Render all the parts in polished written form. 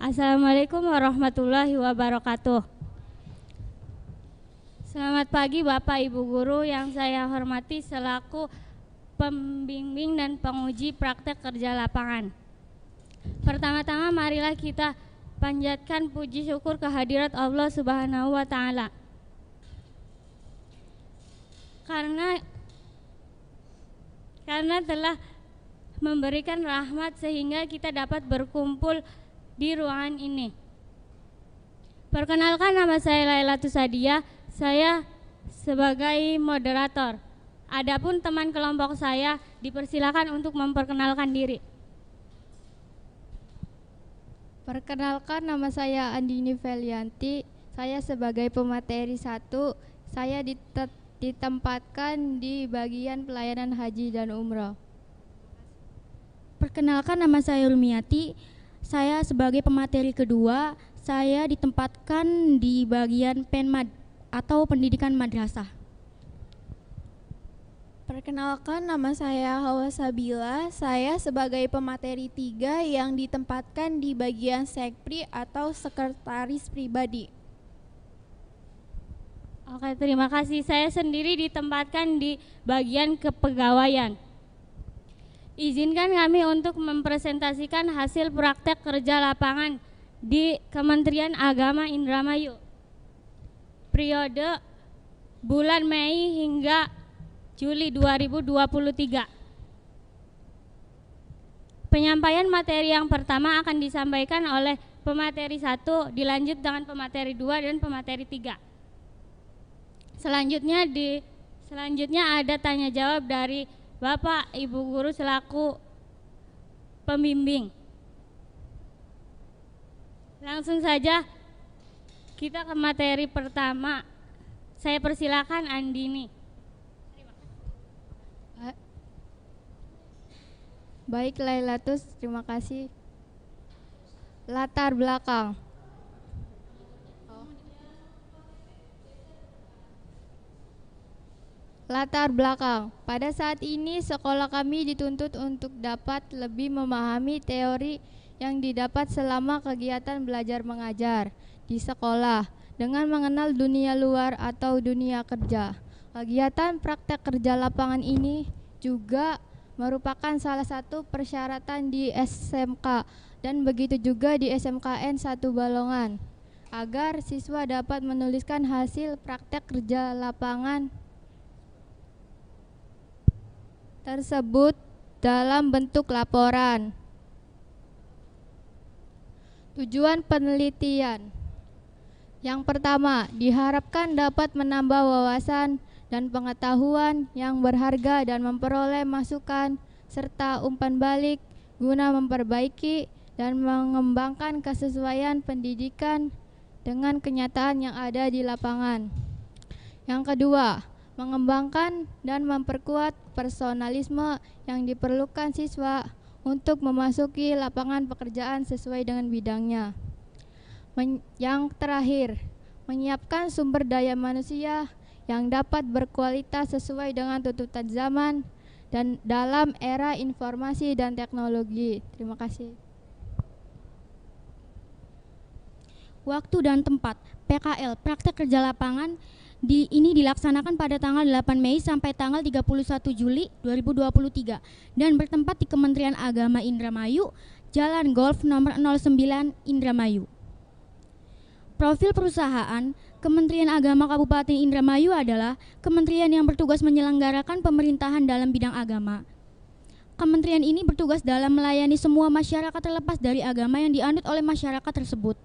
Assalamualaikum warahmatullahi wabarakatuh. Selamat pagi Bapak Ibu Guru yang saya hormati selaku pembimbing dan penguji praktek kerja lapangan. Pertama-tama marilah kita panjatkan puji syukur kehadirat Allah Subhanahu wa Ta'ala. Karena telah memberikan rahmat sehingga kita dapat berkumpul di ruangan ini. Perkenalkan, nama saya Lailatus Sadia, saya sebagai moderator. Adapun teman kelompok saya dipersilakan untuk memperkenalkan diri. Perkenalkan, nama saya Andini Felianti, saya sebagai pemateri 1, saya ditempatkan di bagian pelayanan haji dan umroh. Perkenalkan, nama saya Ulmiati, saya sebagai pemateri kedua, saya ditempatkan di bagian penmad atau pendidikan madrasah. Perkenalkan, nama saya Hawa Sabila, saya sebagai pemateri 3 yang ditempatkan di bagian sekpri atau sekretaris pribadi. Oke, terima kasih. Saya sendiri ditempatkan di bagian kepegawaian. Izinkan kami untuk mempresentasikan hasil praktek kerja lapangan di Kementerian Agama Indramayu periode bulan Mei hingga Juli 2023. Penyampaian materi yang pertama akan disampaikan oleh pemateri 1, dilanjut dengan pemateri 2 dan pemateri 3. Selanjutnya ada tanya jawab dari Bapak Ibu Guru selaku pembimbing. Langsung saja kita ke materi pertama. Saya persilakan Andini. Baik Lailatus, terima kasih. Latar belakang. Latar belakang. Pada saat ini sekolah kami dituntut untuk dapat lebih memahami teori yang didapat selama kegiatan belajar mengajar di sekolah dengan mengenal dunia luar atau dunia kerja. Kegiatan praktek kerja lapangan ini juga merupakan salah satu persyaratan di SMK dan begitu juga di SMKN 1 Balongan agar siswa dapat menuliskan hasil praktek kerja lapangan tersebut dalam bentuk laporan. Tujuan penelitian. Yang pertama, diharapkan dapat menambah wawasan dan pengetahuan yang berharga dan memperoleh masukan serta umpan balik guna memperbaiki dan mengembangkan kesesuaian pendidikan dengan kenyataan yang ada di lapangan. Yang kedua, mengembangkan dan memperkuat personalisme yang diperlukan siswa untuk memasuki lapangan pekerjaan sesuai dengan bidangnya. Yang terakhir, menyiapkan sumber daya manusia yang dapat berkualitas sesuai dengan tuntutan zaman dan dalam era informasi dan teknologi. Terima kasih. Waktu dan tempat. PKL, praktek kerja lapangan, ini dilaksanakan pada tanggal 8 Mei sampai tanggal 31 Juli 2023 dan bertempat di Kementerian Agama Indramayu, Jalan Golf nomor 09 Indramayu. Profil perusahaan, Kementerian Agama Kabupaten Indramayu adalah kementerian yang bertugas menyelenggarakan pemerintahan dalam bidang agama. Kementerian ini bertugas dalam melayani semua masyarakat terlepas dari agama yang dianut oleh masyarakat tersebut.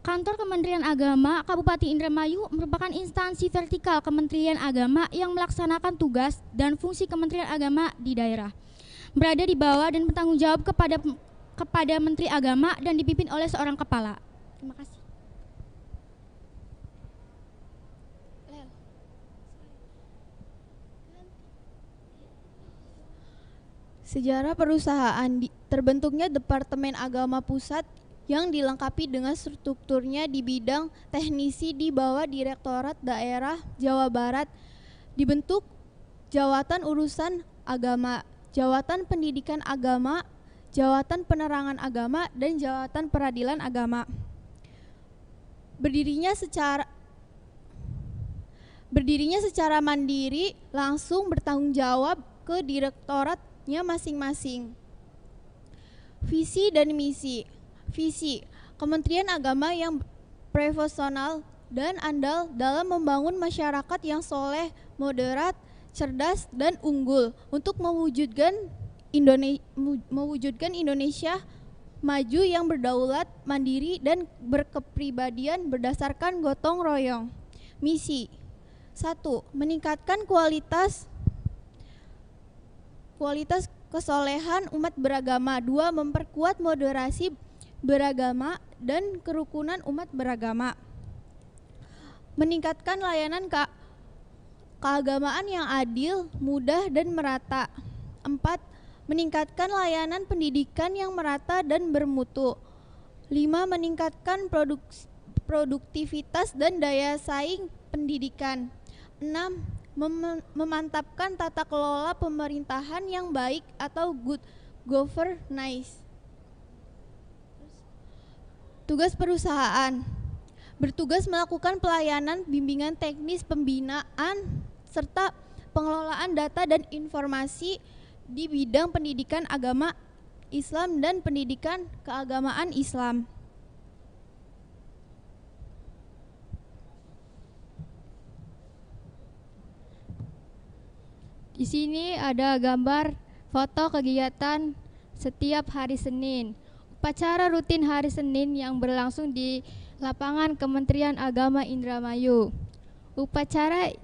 Kantor Kementerian Agama Kabupaten Indramayu merupakan instansi vertikal Kementerian Agama yang melaksanakan tugas dan fungsi Kementerian Agama di daerah. Berada di bawah dan bertanggung jawab kepada Menteri Agama dan dipimpin oleh seorang kepala. Terima kasih. Sejarah perusahaan terbentuknya Departemen Agama Pusat yang dilengkapi dengan strukturnya di bidang teknisi di bawah Direktorat Daerah Jawa Barat, dibentuk Jawatan Urusan Agama, Jawatan Pendidikan Agama, Jawatan Penerangan Agama, dan Jawatan Peradilan Agama. Berdirinya secara mandiri, langsung bertanggung jawab ke direktoratnya masing-masing. Visi dan misi. Visi, Kementerian Agama yang profesional dan andal dalam membangun masyarakat yang soleh, moderat, cerdas, dan unggul untuk mewujudkan Indonesia maju yang berdaulat, mandiri, dan berkepribadian berdasarkan gotong royong. Misi 1. Meningkatkan kualitas kesolehan umat beragama. 2. Memperkuat moderasi beragama dan kerukunan umat beragama. Meningkatkan layanan keagamaan yang adil, mudah, dan merata. 4. Meningkatkan layanan pendidikan yang merata dan bermutu. 5. Meningkatkan produktivitas dan daya saing pendidikan. 6. Memantapkan tata kelola pemerintahan yang baik atau good governance. Tugas perusahaan. Bertugas melakukan pelayanan, bimbingan teknis, pembinaan, serta pengelolaan data dan informasi di bidang pendidikan agama Islam dan pendidikan keagamaan Islam. Di sini ada gambar foto kegiatan setiap hari Senin. Upacara rutin hari Senin yang berlangsung di lapangan Kementerian Agama Indramayu. Upacara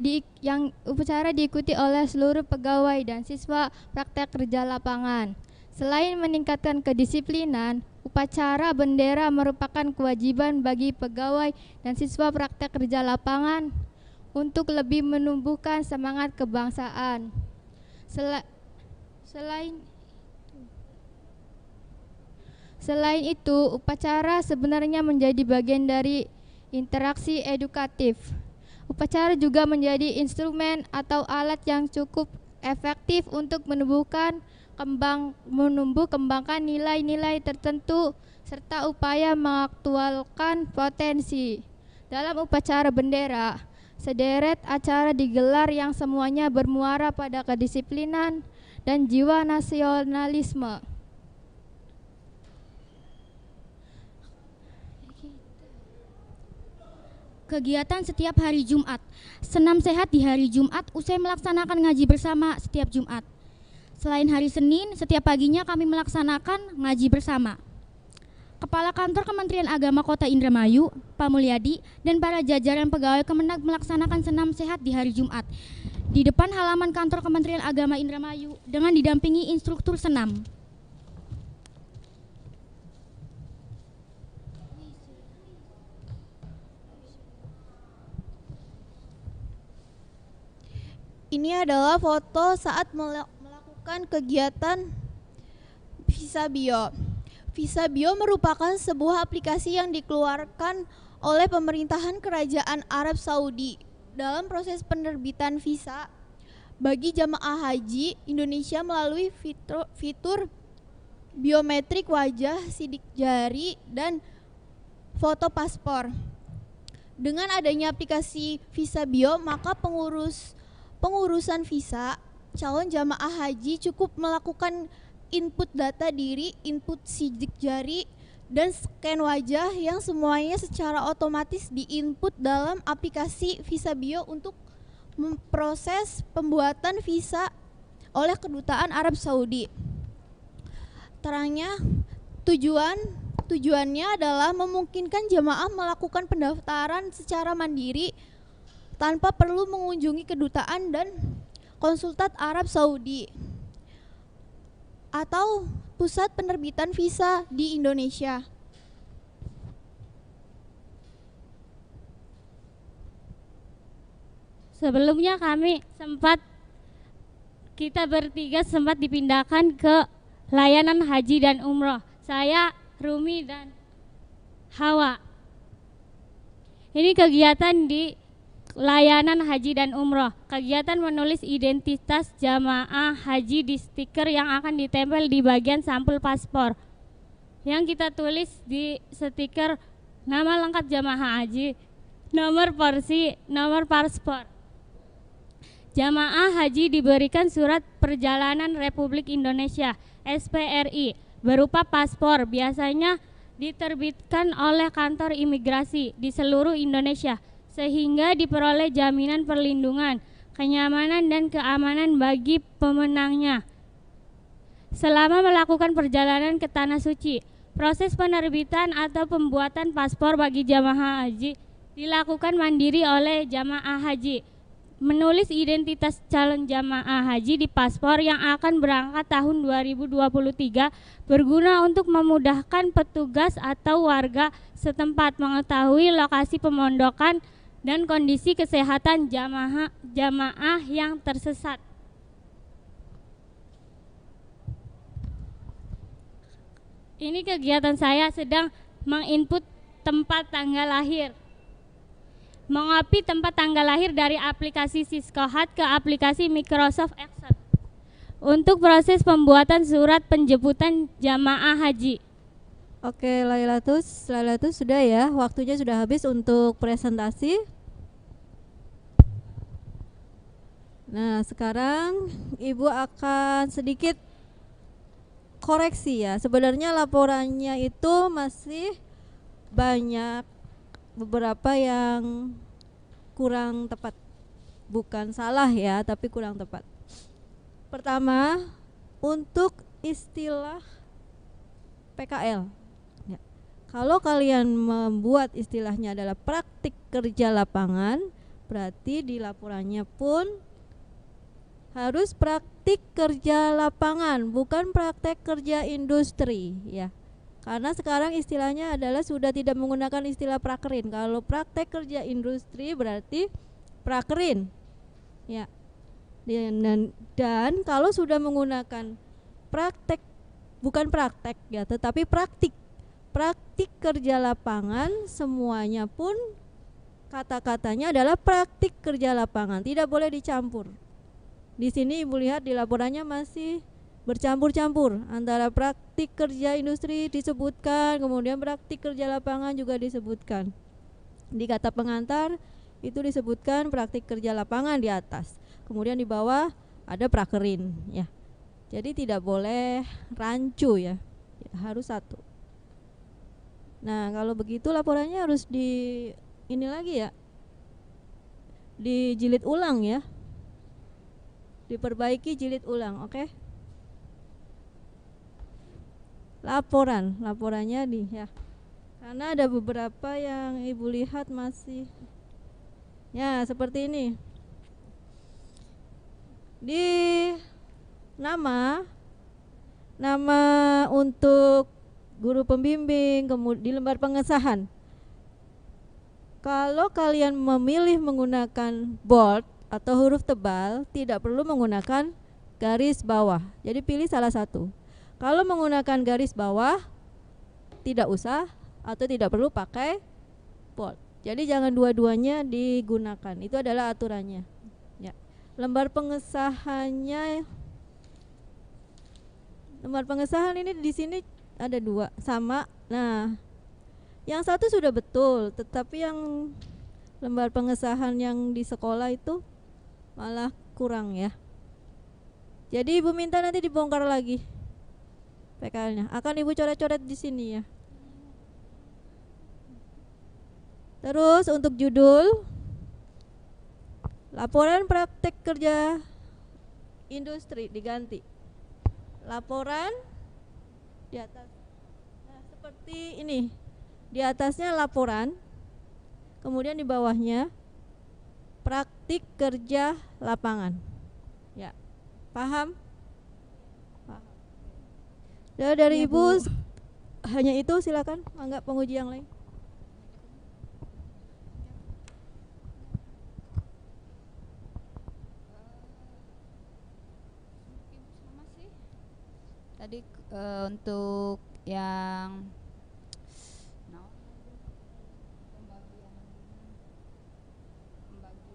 diikuti oleh seluruh pegawai dan siswa praktek kerja lapangan. Selain meningkatkan kedisiplinan, upacara bendera merupakan kewajiban bagi pegawai dan siswa praktek kerja lapangan untuk lebih menumbuhkan semangat kebangsaan. Selain itu, upacara sebenarnya menjadi bagian dari interaksi edukatif. Upacara juga menjadi instrumen atau alat yang cukup efektif untuk menumbuh kembangkan nilai-nilai tertentu serta upaya mengaktualkan potensi. Dalam upacara bendera, sederet acara digelar yang semuanya bermuara pada kedisiplinan dan jiwa nasionalisme. Kegiatan setiap hari Jumat. Senam sehat di hari Jumat usai melaksanakan ngaji bersama setiap Jumat. Selain hari Senin, setiap paginya kami melaksanakan ngaji bersama. Kepala Kantor Kementerian Agama Kota Indramayu, Pak Mulyadi, dan para jajaran pegawai Kemenag melaksanakan senam sehat di hari Jumat di depan halaman Kantor Kementerian Agama Indramayu dengan didampingi instruktur senam. Ini adalah foto saat melakukan kegiatan Visabio. Visabio merupakan sebuah aplikasi yang dikeluarkan oleh pemerintahan Kerajaan Arab Saudi dalam proses penerbitan visa bagi jamaah haji Indonesia melalui fitur biometrik wajah, sidik jari, dan foto paspor. Dengan adanya aplikasi Visabio, maka pengurusan visa calon jamaah haji cukup melakukan input data diri, input sidik jari, dan scan wajah yang semuanya secara otomatis diinput dalam aplikasi Visabio untuk memproses pembuatan visa oleh Kedutaan Arab Saudi. Terangnya, tujuannya adalah memungkinkan jamaah melakukan pendaftaran secara mandiri tanpa perlu mengunjungi kedutaan dan konsulat Arab Saudi atau pusat penerbitan visa di Indonesia. Sebelumnya kita bertiga sempat dipindahkan ke layanan haji dan umroh. Saya, Rumi, dan Hawa. Ini kegiatan di layanan haji dan umroh. Kegiatan menulis identitas jamaah haji di stiker yang akan ditempel di bagian sampul paspor. Yang kita tulis di stiker nama lengkap jamaah haji, nomor porsi, nomor paspor. Jamaah haji diberikan surat perjalanan Republik Indonesia (SPRI) berupa paspor, biasanya diterbitkan oleh kantor imigrasi di seluruh Indonesia, sehingga diperoleh jaminan perlindungan, kenyamanan dan keamanan bagi pemenangnya selama melakukan perjalanan ke Tanah Suci. Proses penerbitan atau pembuatan paspor bagi jamaah haji dilakukan mandiri oleh jamaah haji. Menulis identitas calon jamaah haji di paspor yang akan berangkat tahun 2023 berguna untuk memudahkan petugas atau warga setempat mengetahui lokasi pemondokan dan kondisi kesehatan jamaah yang tersesat. Ini kegiatan saya sedang menginput tempat tanggal lahir. Mengcopy tempat tanggal lahir dari aplikasi Siskohat ke aplikasi Microsoft Excel untuk proses pembuatan surat penjemputan jamaah haji. Oke, Lailatus sudah ya, waktunya sudah habis untuk presentasi. Nah, sekarang Ibu akan sedikit koreksi ya. Sebenarnya laporannya itu masih banyak beberapa yang kurang tepat, bukan salah ya, tapi kurang tepat. Pertama, untuk istilah PKL ya. Kalau kalian membuat istilahnya adalah praktik kerja lapangan, berarti di laporannya pun harus praktik kerja lapangan, bukan praktek kerja industri ya. Karena sekarang istilahnya adalah sudah tidak menggunakan istilah prakerin. Kalau praktek kerja industri berarti prakerin. Ya. Dan kalau sudah menggunakan praktek, bukan praktek ya, tetapi praktik kerja lapangan, semuanya pun kata-katanya adalah praktik kerja lapangan, tidak boleh dicampur. Di sini Ibu lihat di laporannya masih bercampur-campur antara praktik kerja industri disebutkan, kemudian praktik kerja lapangan juga disebutkan. Di kata pengantar itu disebutkan praktik kerja lapangan di atas, kemudian di bawah ada prakerin ya. Jadi tidak boleh rancu ya, harus satu. Nah, kalau begitu laporannya harus di ini lagi ya, dijilid ulang ya, diperbaiki, jilid ulang, oke? Laporannya di ya, karena ada beberapa yang Ibu lihat masih ya seperti ini. Di nama untuk guru pembimbing, kemudian di lembar pengesahan, kalau kalian memilih menggunakan bold atau huruf tebal, tidak perlu menggunakan garis bawah. Jadi pilih salah satu. Kalau menggunakan garis bawah, tidak usah atau tidak perlu pakai bold. Jadi jangan dua-duanya digunakan. Itu adalah aturannya. Ya. Lembar pengesahan ini di sini ada dua sama. Nah, yang satu sudah betul, tetapi yang lembar pengesahan yang di sekolah itu malah kurang ya. Jadi Ibu minta nanti dibongkar lagi PKL-nya. Akan Ibu coret-coret di sini ya. Terus untuk judul, laporan praktek kerja industri diganti. Laporan di atas. Nah, seperti ini. Di atasnya laporan, kemudian di bawahnya praktik kerja lapangan. Ya. Paham? Dari Ibu hanya itu, silakan. Mangga penguji yang lain. Tadi untuk yang pembagian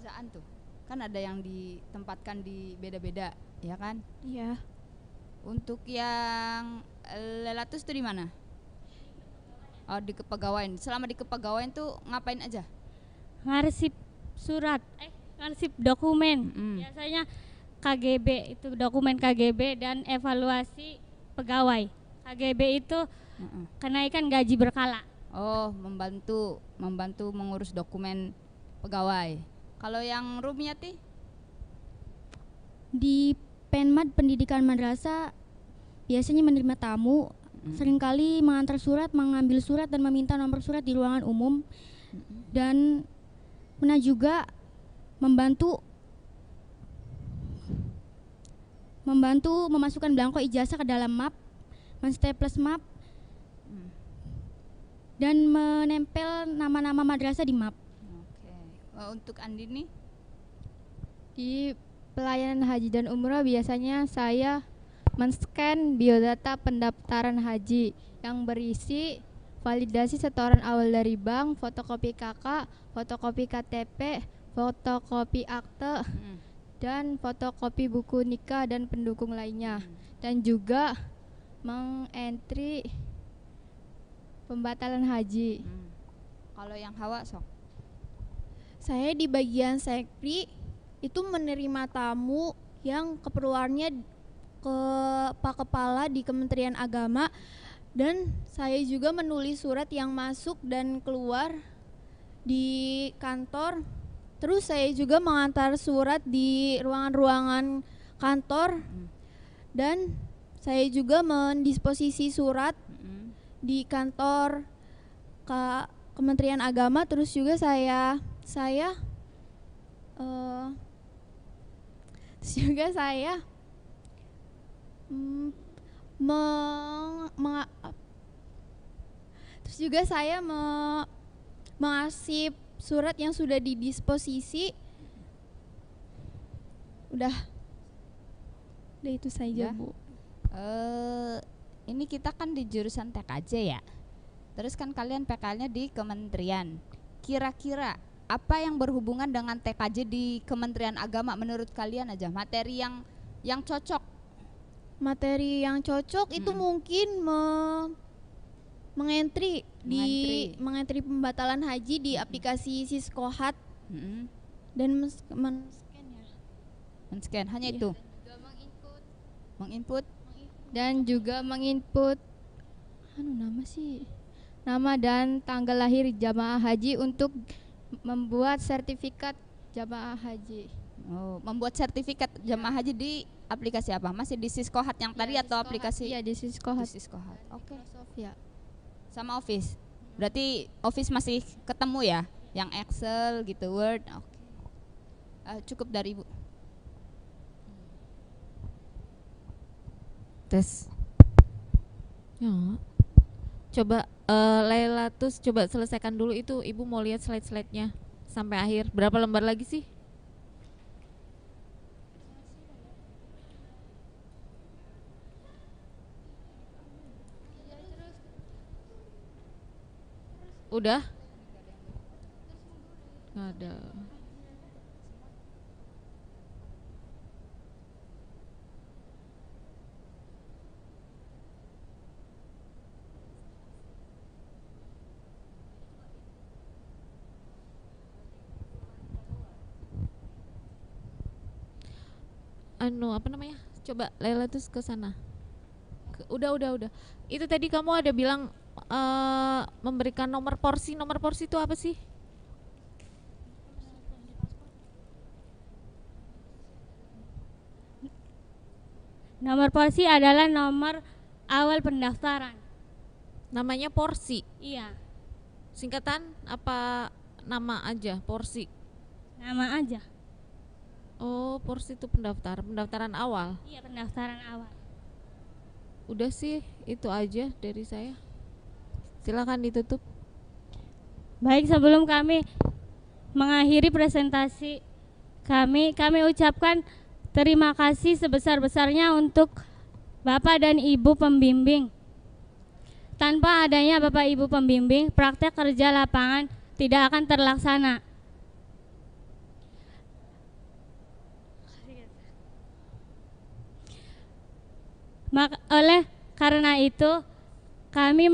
pekerjaan tuh. Kan ada yang ditempatkan di beda-beda, ya kan? Iya. Untuk yang Lelatus tuh di mana? Oh, di kepegawaian. Selama di kepegawaian tuh ngapain aja? Ngarsip surat, ngarsip dokumen. Mm-mm. Biasanya KGB itu dokumen KGB dan evaluasi pegawai. KGB itu Mm-mm. kenaikan gaji berkala. Oh, membantu mengurus dokumen pegawai. Kalau yang Rumiati? Di Penmad Pendidikan Madrasah biasanya menerima tamu, seringkali mengantar surat, mengambil surat dan meminta nomor surat di ruangan umum, dan pernah juga membantu memasukkan belangko ijazah ke dalam map, menstaples map, dan menempel nama-nama madrasah di map. Oke. Untuk Andini? Di pelayanan haji dan umroh biasanya saya men-scan biodata pendaftaran haji yang berisi validasi setoran awal dari bank, fotokopi KK, fotokopi KTP, fotokopi akte, dan fotokopi buku nikah dan pendukung lainnya. Dan juga mengentry pembatalan haji. Kalau yang Hawa sok? Saya di bagian sekri itu menerima tamu yang keperluannya ke Pak Kepala di Kementerian Agama, dan saya juga menulis surat yang masuk dan keluar di kantor. Terus saya juga mengantar surat di ruangan-ruangan kantor, dan saya juga mendisposisi surat di kantor Kementerian Agama. Terus juga saya mengarsip surat yang sudah didisposisi. Udah itu saja, Udah. Bu. Ini kita kan di jurusan TKJ ya. Terus kan kalian PKL-nya di kementerian. Kira-kira apa yang berhubungan dengan TKJ di Kementerian Agama menurut kalian aja? Materi yang cocok. Materi yang cocok itu mungkin mengentry pembatalan haji di aplikasi Siskohat dan men-scan ya. Men-scan hanya itu. Menginput Dan juga menginput nama dan tanggal lahir jamaah haji untuk membuat sertifikat jamaah haji. Oh, membuat sertifikat jamaah haji di aplikasi apa? Masih di Siskohat yang tadi atau aplikasi? Iya, di Siskohat. Di Siskohat. Oke. Microsoft ya. Sama Office. Berarti Office masih ketemu ya? Yang Excel gitu, Word. Oke. Cukup dari Ibu. Tes. Ya. Coba Lailatus coba selesaikan dulu itu. Ibu mau lihat slide-slide-nya sampai akhir. Berapa lembar lagi sih? Udah? Nggak ada. Apa namanya? Coba Lela tuh ke sana. Udah. Itu tadi kamu ada bilang memberikan nomor porsi. Nomor porsi itu apa sih? Nomor porsi adalah nomor awal pendaftaran. Namanya porsi. Iya, Singkatan apa nama aja? Porsi. nama aja. Oh, porsi itu pendaftaran awal. Iya, pendaftaran awal. Udah sih, itu aja dari saya. Silakan ditutup. Baik, sebelum kami mengakhiri presentasi kami ucapkan terima kasih sebesar-besarnya untuk Bapak dan Ibu pembimbing. Tanpa adanya Bapak Ibu pembimbing, praktek kerja lapangan tidak akan terlaksana. Oleh karena itu, kami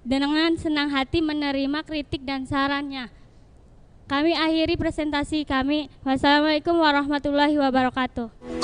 dengan senang hati menerima kritik dan sarannya. Kami akhiri presentasi kami. Wassalamualaikum warahmatullahi wabarakatuh.